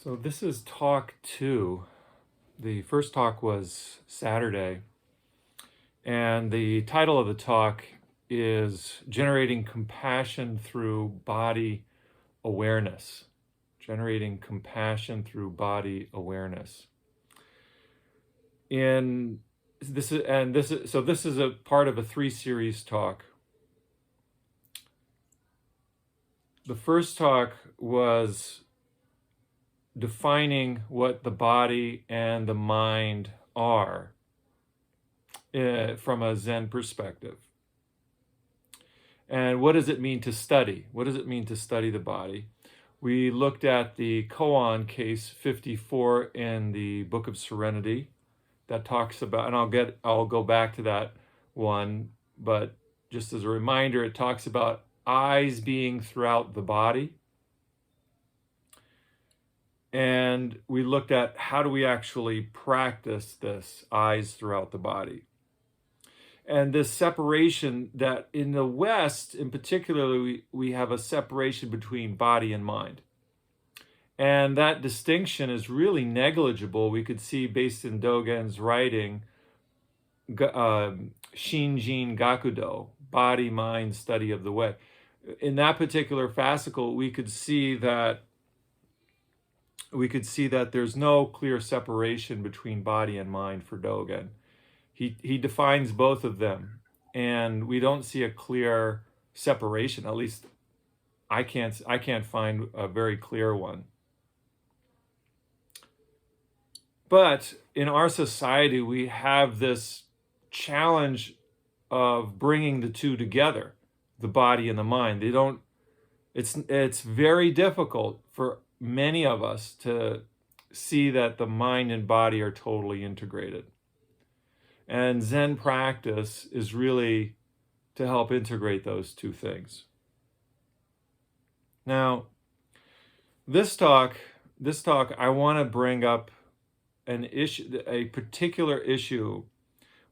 So this is talk 2. The first talk was Saturday, and the title of the talk is Generating Compassion Through Body Awareness. Generating Compassion Through Body Awareness. This is a part of a 3-series talk. The first talk was defining what the body and the mind are from a Zen perspective. And what does it mean to study? What does it mean to study the body? We looked at the koan, case 54 in the Book of Serenity that talks about, and I'll go back to that one, but just as a reminder, it talks about eyes being throughout the body. And we looked at how do we actually practice this eyes throughout the body. And this separation that in the West, in particular, we have a separation between body and mind. And that distinction is really negligible. We could see based in Dogen's writing, Shinjin Gakudo, body, mind, study of the way. In that particular fascicle, we could see that there's no clear separation between body and mind for Dogen. He defines both of them, and we don't see a clear separation. At least I can't find a very clear one. But in our society, we have this challenge of bringing the two together, the body and the mind. It's very difficult for many of us to see that the mind and body are totally integrated. And Zen practice is really to help integrate those two things. Now, this talk, I want to bring up a particular issue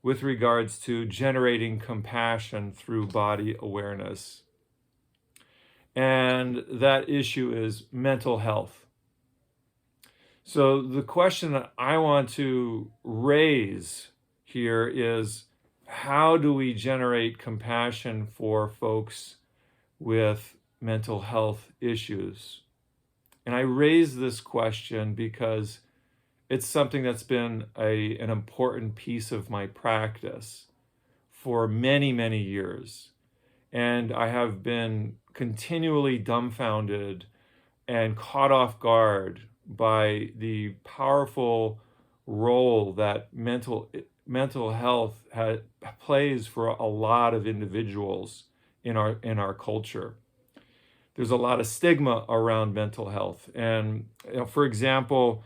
with regards to generating compassion through body awareness. And that issue is mental health. So the question that I want to raise here is, how do we generate compassion for folks with mental health issues? And I raise this question because it's something that's been an important piece of my practice for many, many years. And I have been continually dumbfounded and caught off guard by the powerful role that mental health plays for a lot of individuals in our culture. There's a lot of stigma around mental health, and for example,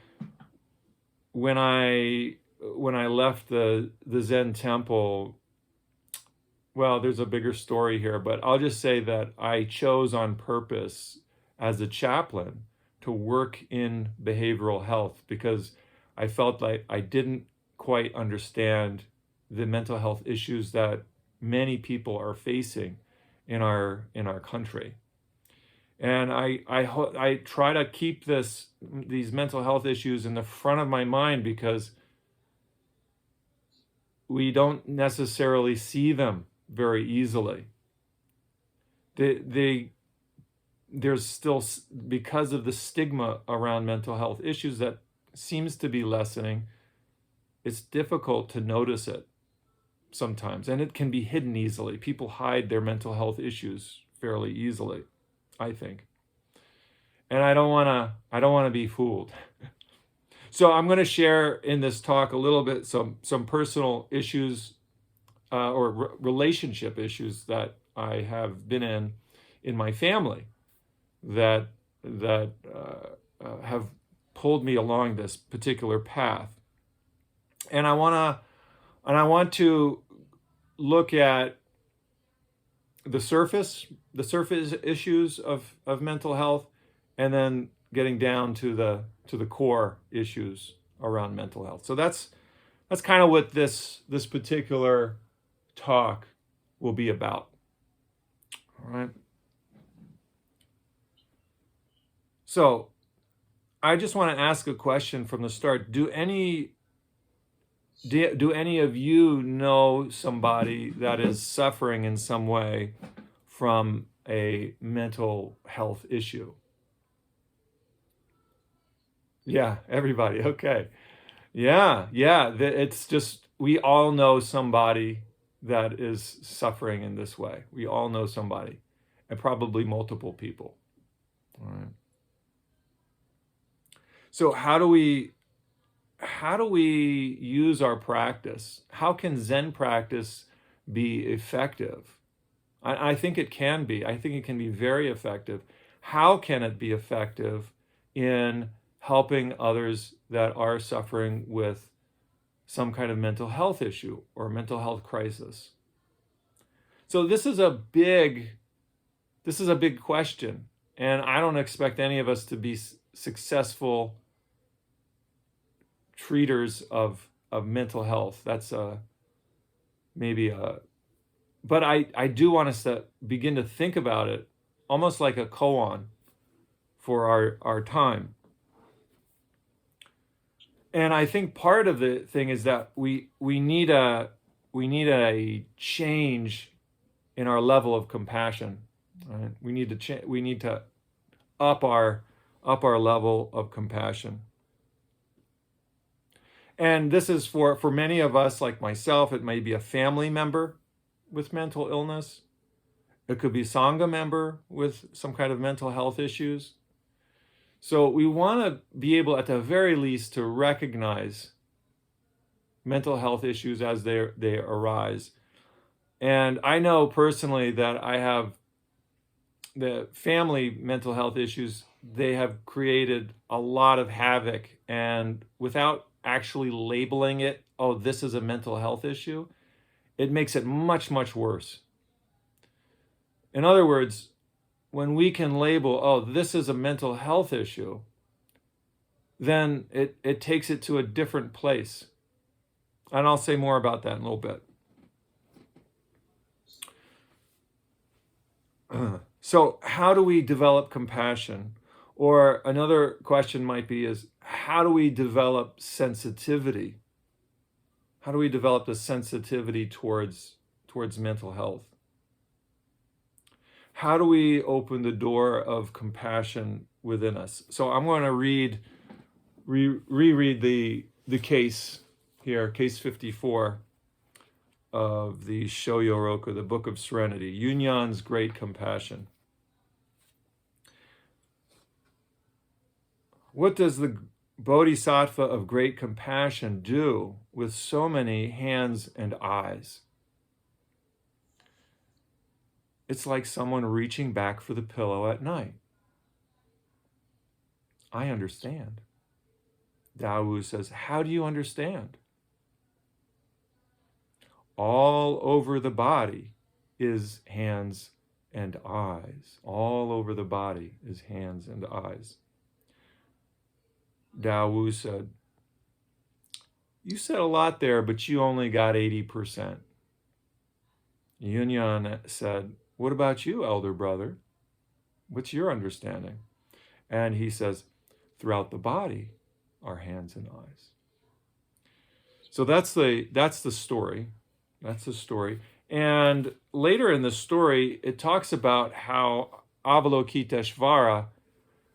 when I left the Zen temple, well, there's a bigger story here, but I'll just say that I chose on purpose as a chaplain to work in behavioral health because I felt like I didn't quite understand the mental health issues that many people are facing in our country. And I try to keep these mental health issues in the front of my mind because we don't necessarily see them very easily. There's still, because of the stigma around mental health issues that seems to be lessening, it's difficult to notice it sometimes, and it can be hidden easily. People hide their mental health issues fairly easily, I think. And I don't want to be fooled. So I'm going to share in this talk a little bit some personal issues or relationship issues that I have been in my family that have pulled me along this particular path. And I want to look at the surface issues of mental health, and then getting down to the core issues around mental health. So that's kind of what this particular talk will be about. All right. So I just want to ask a question from the start. Do any of you know somebody that is suffering in some way from a mental health issue? Yeah, everybody. Okay. Yeah, yeah. It's just, we all know somebody that is suffering in this way. We all know somebody, and probably multiple people. All right. So how do we use our practice? How can Zen practice be effective? I think it can be. I think it can be very effective. How can it be effective in helping others that are suffering with some kind of mental health issue or mental health crisis? So this is a big question, and I don't expect any of us to be successful treaters of mental health. That's maybe a, but I do want us to begin to think about it almost like a koan for our time. And I think part of the thing is that we need a change in our level of compassion. Right? We need to up our level of compassion. And this is for many of us, like myself, it may be a family member with mental illness. It could be a Sangha member with some kind of mental health issues. So we want to be able, at the very least, to recognize mental health issues as they arise. And I know personally that I have the family mental health issues. They have created a lot of havoc, and without actually labeling it, oh, this is a mental health issue, it makes it much, much worse. In other words, when we can label, oh, this is a mental health issue, then it takes it to a different place. And I'll say more about that in a little bit. So how do we develop compassion? Or another question might be is, how do we develop sensitivity? How do we develop the sensitivity towards mental health? How do we open the door of compassion within us? So I'm going to reread the case here, case 54 of the Shoyoroku, the Book of Serenity, Yunyan's Great Compassion. What does the Bodhisattva of great compassion do with so many hands and eyes? It's like someone reaching back for the pillow at night. I understand. Dawu says, how do you understand? All over the body is hands and eyes. All over the body is hands and eyes. Dawu said, you said a lot there, but you only got 80%. Yunyan said, what about you, elder brother? What's your understanding? And he says, throughout the body are hands and eyes. So that's the story. That's the story. And later in the story, it talks about how Avalokiteshvara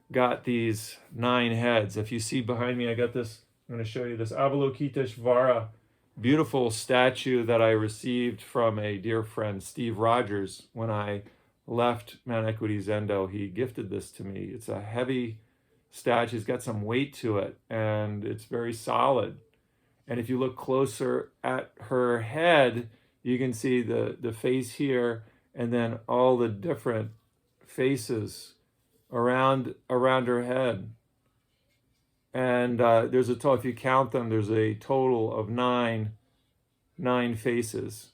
got these 9 heads. If you see behind me, I got this. I'm going to show you this Avalokiteshvara beautiful statue that I received from a dear friend, Steve Rogers. When I left Mount Equity Zendo, he gifted this to me. It's a heavy statue. It's got some weight to it, and it's very solid. And if you look closer at her head, you can see the face here, and then all the different faces around her head. And there's a total, if you count them, there's a total of nine faces.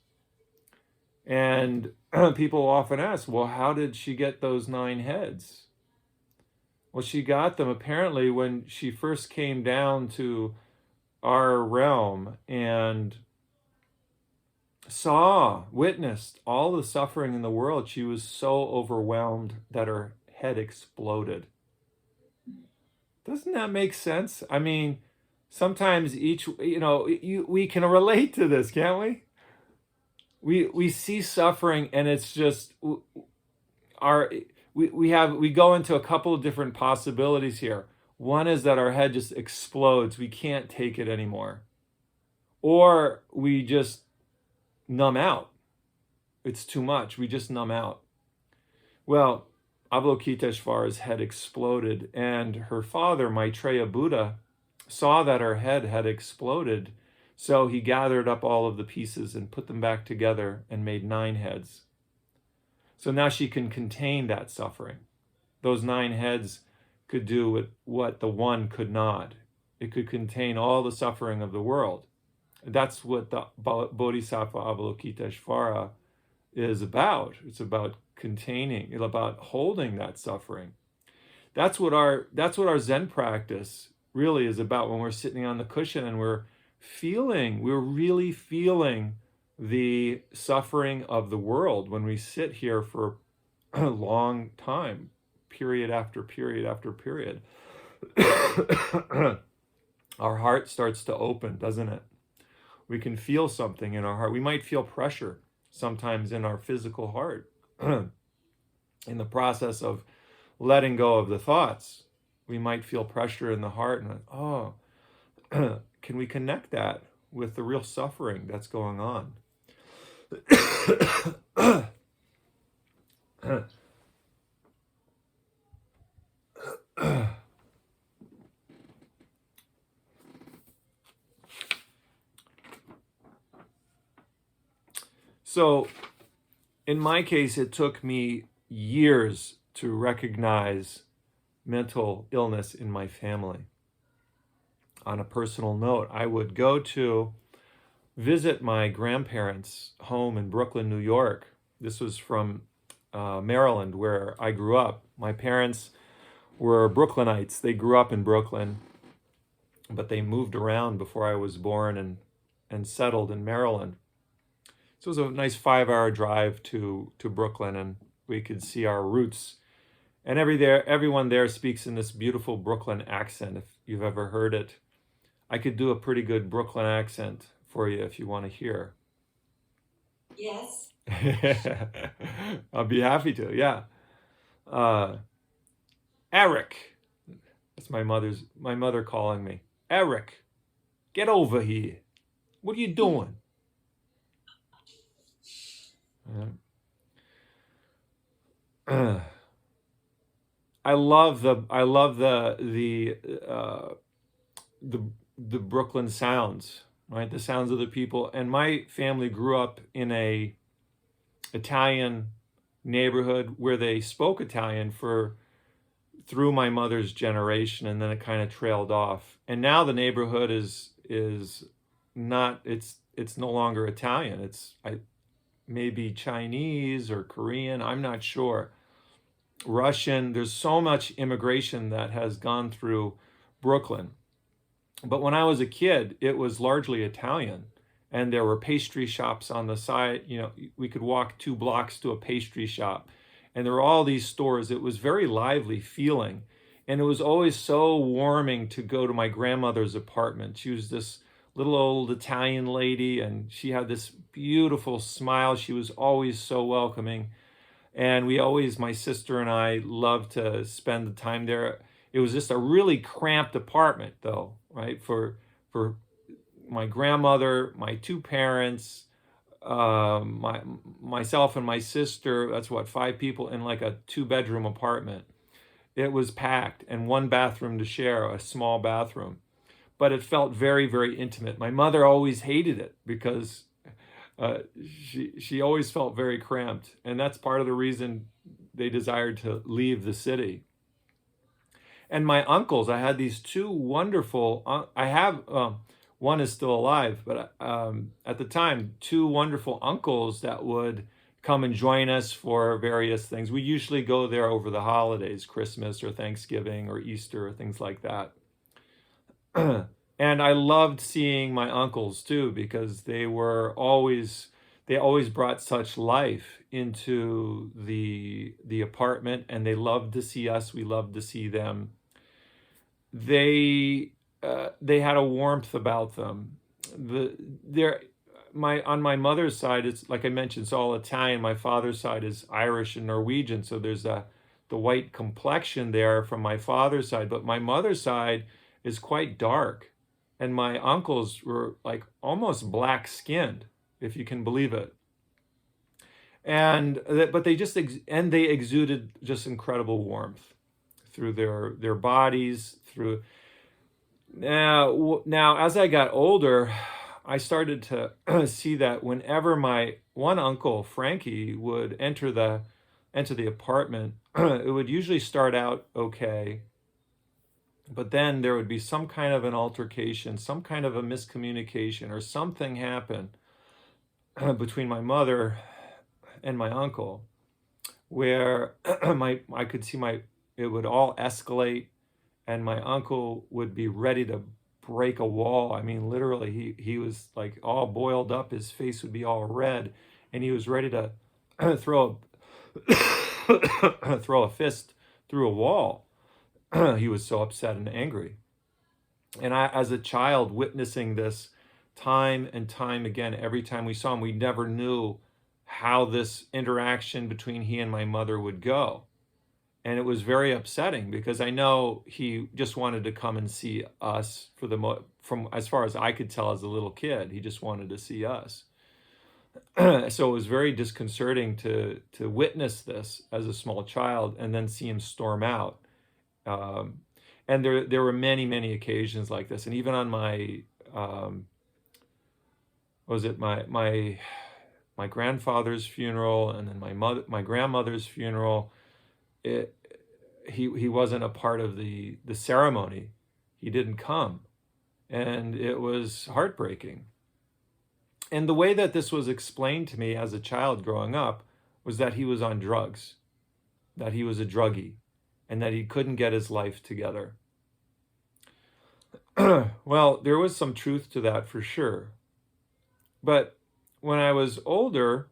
And people often ask, well, how did she get those 9 heads? Well, she got them apparently when she first came down to our realm and witnessed all the suffering in the world. She was so overwhelmed that her head exploded. Doesn't that make sense? I mean, sometimes we can relate to this, can't we? We see suffering, and it's just our we go into a couple of different possibilities here. One is that our head just explodes. We can't take it anymore. Or we just numb out. It's too much. We just numb out. Well, Avalokiteshvara's head exploded, and her father, Maitreya Buddha, saw that her head had exploded. So he gathered up all of the pieces and put them back together and made 9 heads. So now she can contain that suffering. Those 9 heads could do what the one could not. It could contain all the suffering of the world. That's what the Bodhisattva Avalokiteshvara is about. It's about containing, it's about holding that suffering. That's what our Zen practice really is about. When we're sitting on the cushion and we're really feeling the suffering of the world when we sit here for a long time, period after period after period. Our heart starts to open, doesn't it? We can feel something in our heart. We might feel pressure sometimes in our physical heart. In the process of letting go of the thoughts, we might feel pressure in the heart, and can we connect that with the real suffering that's going on? So, in my case, it took me years to recognize mental illness in my family. On a personal note, I would go to visit my grandparents' home in Brooklyn, New York. This was from Maryland, where I grew up. My parents were Brooklynites. They grew up in Brooklyn, but they moved around before I was born and settled in Maryland. So it was a nice 5-hour drive to Brooklyn, and we could see our roots. And everyone there speaks in this beautiful Brooklyn accent, if you've ever heard it. I could do a pretty good Brooklyn accent for you if you want to hear. Yes. I'll be happy to, yeah. Eric. That's my mother calling me. Eric, get over here. What are you doing? I love the Brooklyn sounds, right? The sounds of the people. And my family grew up in a Italian neighborhood where they spoke Italian through my mother's generation, and then it kind of trailed off. And now the neighborhood is not, it's no longer Italian. It's maybe Chinese or Korean, I'm not sure. Russian. There's so much immigration that has gone through Brooklyn. But when I was a kid, it was largely Italian. And there were pastry shops on the side. We could walk 2 blocks to a pastry shop. And there were all these stores. It was very lively feeling. And it was always so warming to go to my grandmother's apartment. She was this little old Italian lady, and she had this beautiful smile. She was always so welcoming. And my sister and I loved to spend the time there. It was just a really cramped apartment, though, right? For my grandmother, my 2 parents, myself and my sister. That's 5 people in like a 2-bedroom apartment. It was packed, and 1 bathroom to share, a small bathroom. But it felt very, very intimate. My mother always hated it because she always felt very cramped, and that's part of the reason they desired to leave the city. And my uncles, I had these 2 wonderful. I have one is still alive, but at the time, 2 wonderful uncles that would come and join us for various things. We usually go there over the holidays, Christmas or Thanksgiving or Easter or things like that. And I loved seeing my uncles too, because they always brought such life into the apartment, and they loved to see us. We loved to see them. they had a warmth about them. On my mother's side, it's like I mentioned, it's all Italian. My father's side is Irish and Norwegian, so there's the white complexion there from my father's side. But my mother's side is quite dark, and my uncles were like almost black skinned, if you can believe it. And but they exuded just incredible warmth through their bodies, through. Now, as I got older, I started to see that whenever my one uncle, Frankie, would enter the apartment, it would usually start out okay, but then there would be some kind of an altercation, some kind of a miscommunication, or something happen between my mother and my uncle, where I could see it would all escalate, and my uncle would be ready to break a wall. I mean, literally, he was like all boiled up. His face would be all red, and he was ready to throw throw a fist through a wall. He was so upset and angry. And I, as a child, witnessing this time and time again, every time we saw him, we never knew how this interaction between he and my mother would go. And it was very upsetting because I know he just wanted to come and see us from as far as I could tell as a little kid. He just wanted to see us. So it was very disconcerting to witness this as a small child and then see him storm out. And there were many occasions like this, and even on my my grandfather's funeral, and then my grandmother's funeral. He wasn't a part of the ceremony. He didn't come, and it was heartbreaking. And the way that this was explained to me as a child growing up was that he was on drugs, that he was a druggie, and that he couldn't get his life together. Well, there was some truth to that for sure. But when I was older,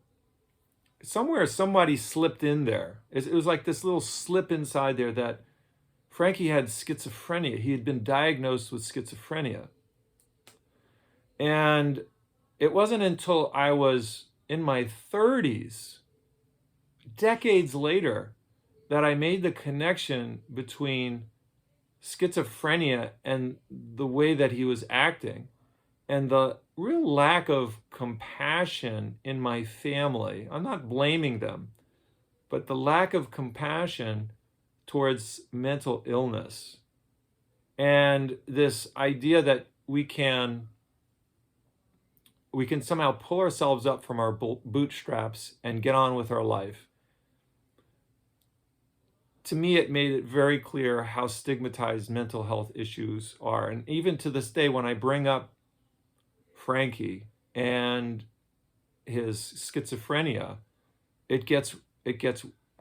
somewhere somebody slipped in there. It was like this little slip inside there that Frankie had schizophrenia. He had been diagnosed with schizophrenia. And it wasn't until I was in my 30s, decades later, that I made the connection between schizophrenia and the way that he was acting, and the real lack of compassion in my family. I'm not blaming them, but the lack of compassion towards mental illness, and this idea that we can somehow pull ourselves up from our bootstraps and get on with our life. To me, it made it very clear how stigmatized mental health issues are. And even to this day, when I bring up Frankie and his schizophrenia, it gets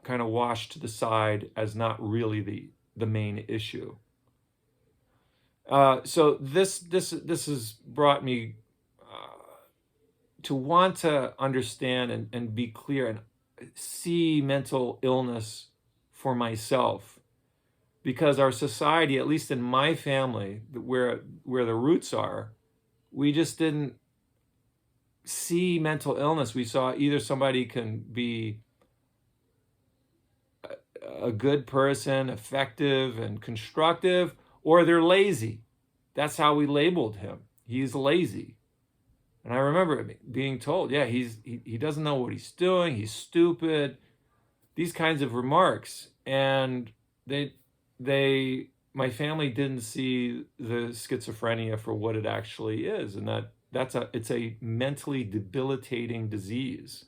kind of washed to the side as not really the main issue. So this has brought me to want to understand and be clear and see mental illness for myself, because our society, at least in my family, where the roots are, we just didn't see mental illness. We saw either somebody can be a good person, effective and constructive, or they're lazy. That's how we labeled him. He's lazy. And I remember being told, yeah, he doesn't know what he's doing, he's stupid, these kinds of remarks. And my family didn't see the schizophrenia for what it actually is, and it's a mentally debilitating disease.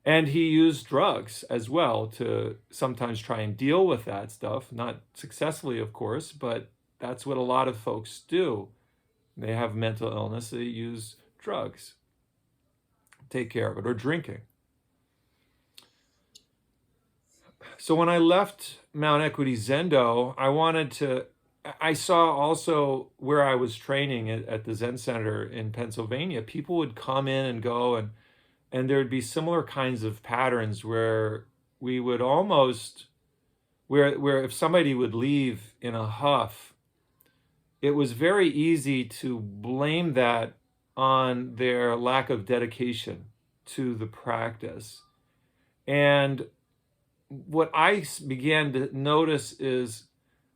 And he used drugs as well to sometimes try and deal with that stuff, not successfully, of course, but that's what a lot of folks do. They have mental illness, they use drugs, take care of it, or drinking. So when I left Mount Equity Zendo, I saw also where I was training at the Zen Center in Pennsylvania, people would come in and go, and there'd be similar kinds of patterns where we would almost where if somebody would leave in a huff, it was very easy to blame that on their lack of dedication to the practice. And what I began to notice is,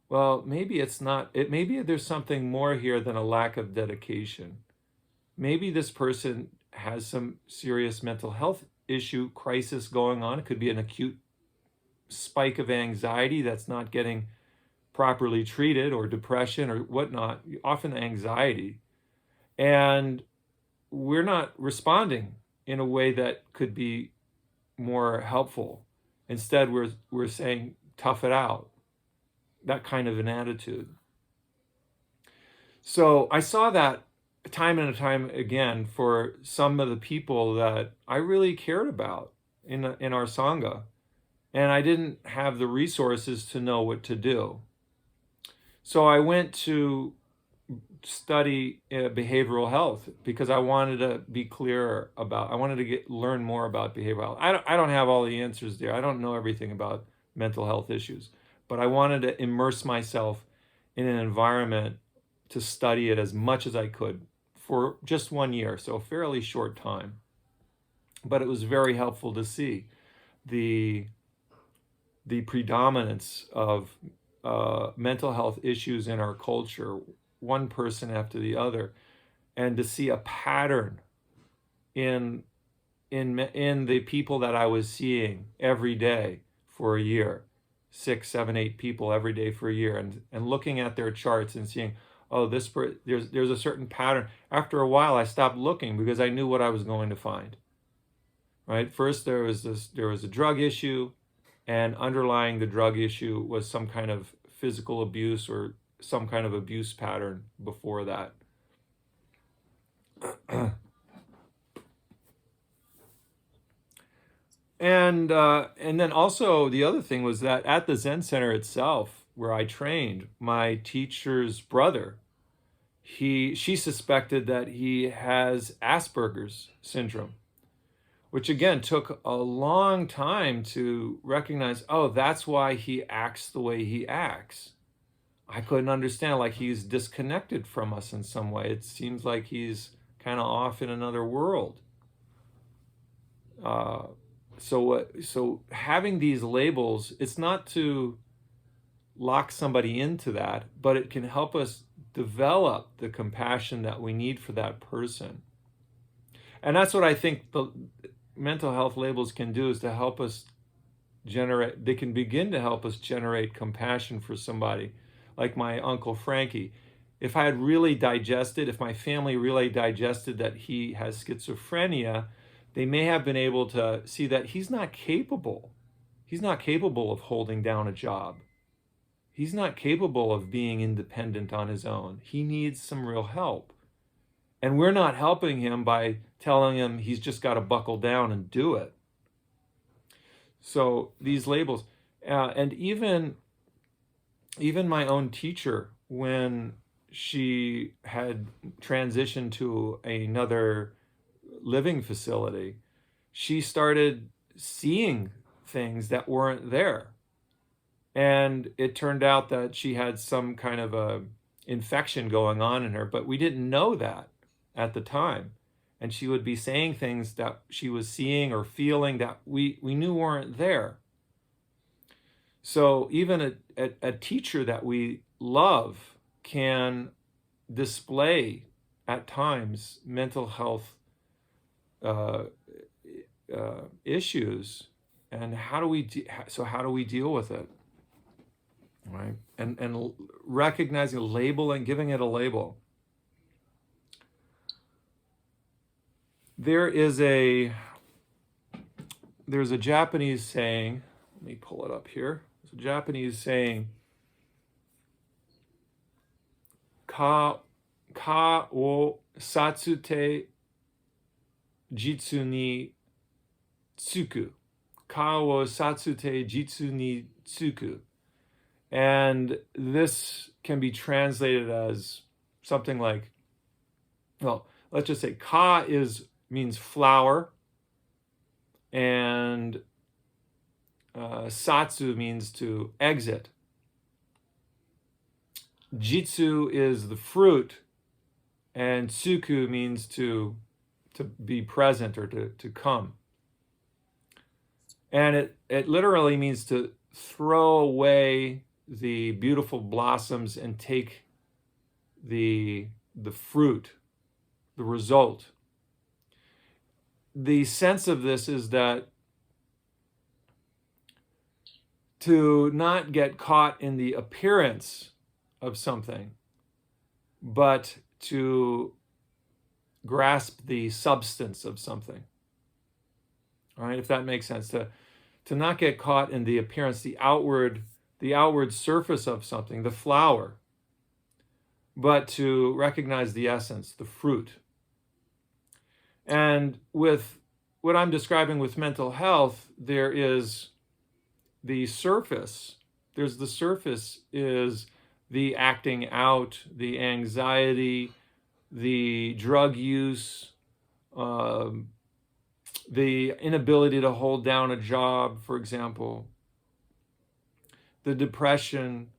well, maybe it's not, maybe there's something more here than a lack of dedication. Maybe this person has some serious mental health issue, crisis going on. It could be an acute spike of anxiety that's not getting properly treated, or depression or whatnot, often anxiety. And we're not responding in a way that could be more helpful. Instead, we're saying, tough it out, that kind of an attitude. So I saw that time and time again for some of the people that I really cared about in our Sangha. And I didn't have the resources to know what to do. So I went to study behavioral health because I wanted to be clearer about, I wanted to learn more about behavioral health. I don't have all the answers there. I don't know everything about mental health issues, but I wanted to immerse myself in an environment to study it as much as I could for just 1 year, so a fairly short time. But it was very helpful to see the predominance of mental health issues in our culture, one person after the other, and to see a pattern in the people that I was seeing every day for a year, 6, 7, 8 people every day for a year, and looking at their charts and seeing, oh, there's a certain pattern. After a while, I stopped looking because I knew what I was going to find. Right? First, there was a drug issue, and underlying the drug issue was some kind of physical abuse or some kind of abuse pattern before that. And then also the other thing was that at the Zen Center itself, where I trained, my teacher's brother, she suspected that he has Asperger's syndrome, which again took a long time to recognize, oh, that's why he acts the way he acts. I couldn't understand, like he's disconnected from us in some way. It seems like he's kind of off in another world. So having these labels, it's not to lock somebody into that, but it can help us develop the compassion that we need for that person. And that's what I think the mental health labels can do, is to help us generate, they can begin to help us generate compassion for somebody. Like my Uncle Frankie. If I had really digested, if my family really digested that he has schizophrenia, they may have been able to see that he's not capable. He's not capable of holding down a job. He's not capable of being independent on his own. He needs some real help. And we're not helping him by telling him he's just got to buckle down and do it. So these labels, and even my own teacher, when she had transitioned to another living facility, she started seeing things that weren't there. And it turned out that she had some kind of a infection going on in her, but we didn't know that at the time. And she would be saying things that she was seeing or feeling that we knew weren't there. So even a teacher that we love can display at times mental health issues, and how do we deal with it, right? And recognizing, labeling, giving it a label. There's a Japanese saying. Let me pull it up here. There's a Japanese saying, ka o satsute jitsu ni tsuku. Ka o satsute jitsu ni tsuku. And this can be translated as something like, well, let's just say ka means flower, and Satsu means to exit. Jitsu is the fruit, and tsuku means to be present or to come. And it literally means to throw away the beautiful blossoms and take the fruit, the result. The sense of this is that to not get caught in the appearance of something, but to grasp the substance of something. All right, if that makes sense, to not get caught in the appearance, the outward surface of something, the flower, but to recognize the essence, the fruit. And with what I'm describing with mental health, there is the surface. There's the surface is the acting out, the anxiety, the drug use, the inability to hold down a job, for example, the depression,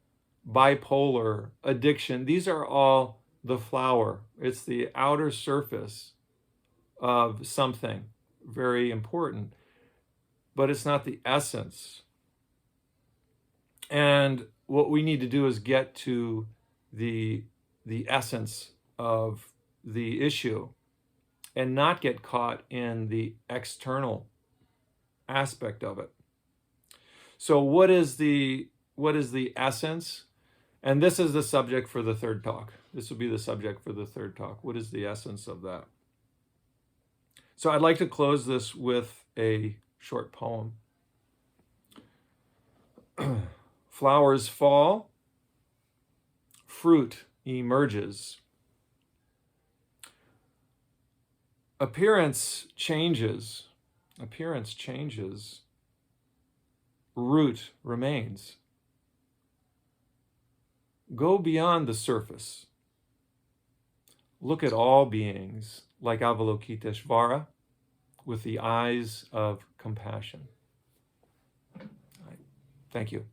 bipolar, addiction. These are all the flower. It's the outer surface of something very important, but it's not the essence. And what we need to do is get to the essence of the issue and not get caught in the external aspect of it. So what is the essence? And this is the subject for the third talk. This will be the subject for the third talk. What is the essence of that? So I'd like to close this with a short poem. Flowers fall, fruit emerges. Appearance changes, root remains. Go beyond the surface. Look at all beings like Avalokiteshvara with the eyes of compassion. All right. Thank you.